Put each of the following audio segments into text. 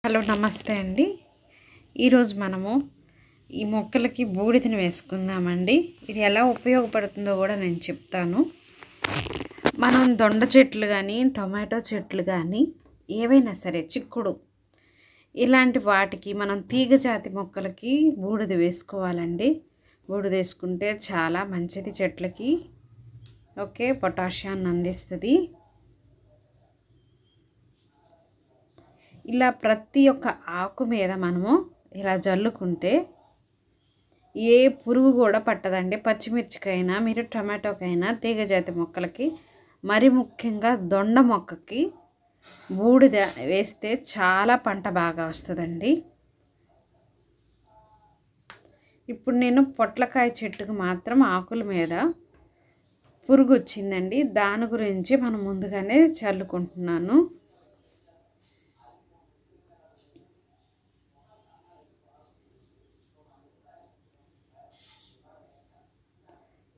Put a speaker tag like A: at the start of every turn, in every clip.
A: Hello నమస్తే అండి. ఈరోజు మనము ఈ మొక్కలకి బూడిదని వేసుకుందామండి. ఇది ఎలా ఉపయోగపడుతుందో కూడా నేను చెప్తాను. మనం దొండ చెట్లు కానీ టొమాటో చెట్లు కానీ ఏవైనా సరే చిక్కుడు ఇలాంటి వాటికి మనం తీగ జాతి మొక్కలకి బూడిద వేసుకోవాలండి. బూడిద వేసుకుంటే చాలా మంచిది చెట్లకి. ఓకే, పొటాషియాన్ని అందిస్తుంది. ఇలా ప్రతి ఒక్క ఆకు మీద మనము ఇలా జల్లుకుంటే ఏ పురుగు కూడా పట్టదండి. పచ్చిమిర్చికైనా మీరు టమాటోకైనా తీగజాతి మొక్కలకి మరి ముఖ్యంగా దొండ మొక్కకి బూడిద వేస్తే చాలా పంట బాగా వస్తుందండి. ఇప్పుడు నేను పొట్లకాయ చెట్టుకు మాత్రం ఆకుల మీద పురుగు వచ్చిందండి. దాని గురించి మనం ముందుగానే చల్లుకుంటున్నాను.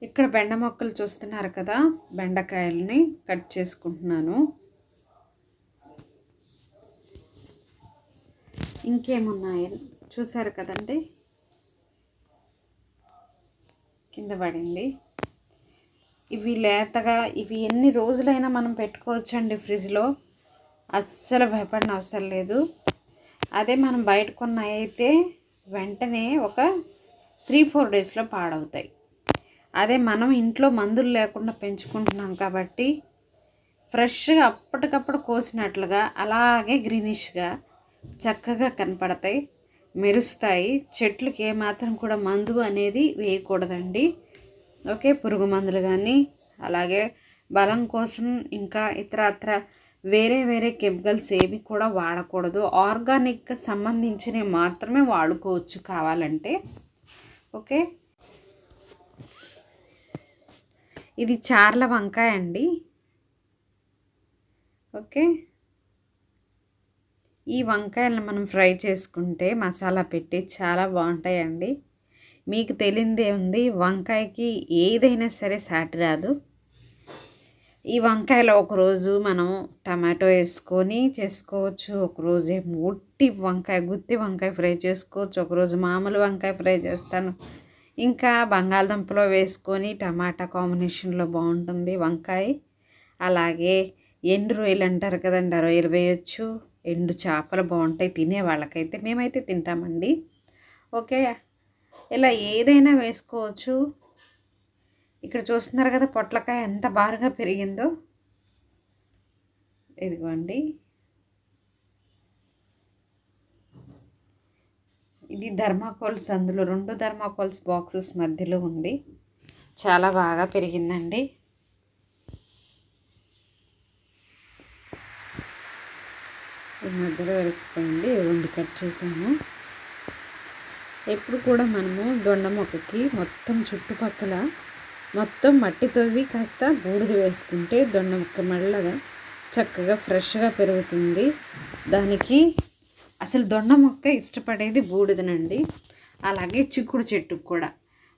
A: ఇక్కడ బెండ మొక్కలు చూస్తున్నారు కదా, బెండకాయలని కట్ చేసుకుంటున్నాను. ఇంకేమున్నాయి చూసారు కదండి, కింద పడింది. ఇవి లేతగా ఇవి ఎన్ని రోజులైనా మనం పెట్టుకోవచ్చండి ఫ్రిడ్జ్లో. అస్సలు భయపడిన అవసరం లేదు. అదే మనం బయట కొన్న అయితే వెంటనే ఒక 3-4 డేస్లో పాడవుతాయి. అదే మనం ఇంట్లో మందులు లేకుండా పెంచుకుంటున్నాం కాబట్టి ఫ్రెష్గా అప్పటికప్పుడు కోసినట్లుగా అలాగే గ్రీనిష్గా చక్కగా కనపడతాయి, మెరుస్తాయి. చెట్లకి ఏమాత్రం కూడా మందు అనేది వేయకూడదండి. ఓకే, పురుగు మందులు కానీ అలాగే బలం కోసం ఇంకా ఇతరత్ర వేరే కెమికల్స్ ఏవి కూడా వాడకూడదు. ఆర్గానిక్గా సంబంధించినవి మాత్రమే వాడుకోవచ్చు కావాలంటే. ఓకే, ఇది చార్ల వంకాయ అండి. ఓకే, ఈ వంకాయలను మనం ఫ్రై చేసుకుంటే మసాలా పెట్టి చాలా బాగుంటాయండి. మీకు తెలియదే ఉంది, వంకాయకి ఏదైనా సరే సాటి రాదు. ఈ వంకాయలో ఒకరోజు మనం టమాటో వేసుకొని చేసుకోవచ్చు, ఒకరోజు గుత్తి వంకాయ ఫ్రై చేసుకోవచ్చు, ఒకరోజు మామూలు వంకాయ ఫ్రై చేస్తాను. ఇంకా బంగాళదుంపలో వేసుకొని టమాటా కాంబినేషన్లో బాగుంటుంది వంకాయ. అలాగే ఎండు రొయ్యలు అంటారు కదండి, ఆ రొయ్యలు వేయచ్చు. ఎండు చేపలు బాగుంటాయి తినే వాళ్ళకైతే, మేమైతే తింటామండి. ఓకే, ఇలా ఏదైనా వేసుకోవచ్చు. ఇక్కడ చూస్తున్నారు కదా పొట్లకాయ ఎంత బారుగా పెరిగిందో. ఇదిగోండి, ఇది థర్మాకోల్స్, అందులో 2 థర్మాకోల్స్ బాక్సెస్ మధ్యలో ఉంది. చాలా బాగా పెరిగిందండి. ఈ మధ్యలో వరకుపోయింది, 2 కట్ చేసాము. ఎప్పుడు కూడా మనము దొండ మొక్కకి మొత్తం చుట్టుపక్కల మొత్తం మట్టి తవ్వి కాస్త బూడిద వేసుకుంటే దొండ మొక్క మళ్ళగా చక్కగా ఫ్రెష్గా పెరుగుతుంది. దానికి అసలు దొండ మొక్క ఇష్టపడేది బూడిదనండి. అలాగే చిక్కుడు చెట్టుకు కూడా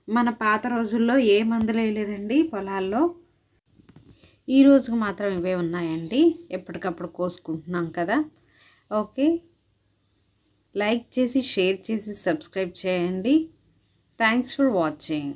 A: మన పాత రోజుల్లో ఏ మందులు వేయలేదండి పొలాల్లో. ఈ రోజుకు మాత్రం ఇవే ఉన్నాయండి, ఎప్పటికప్పుడు కోసుకుంటున్నాం కదా. ఓకే, లైక్ చేసి షేర్ చేసి సబ్స్క్రైబ్ చేయండి. Thanks for watching.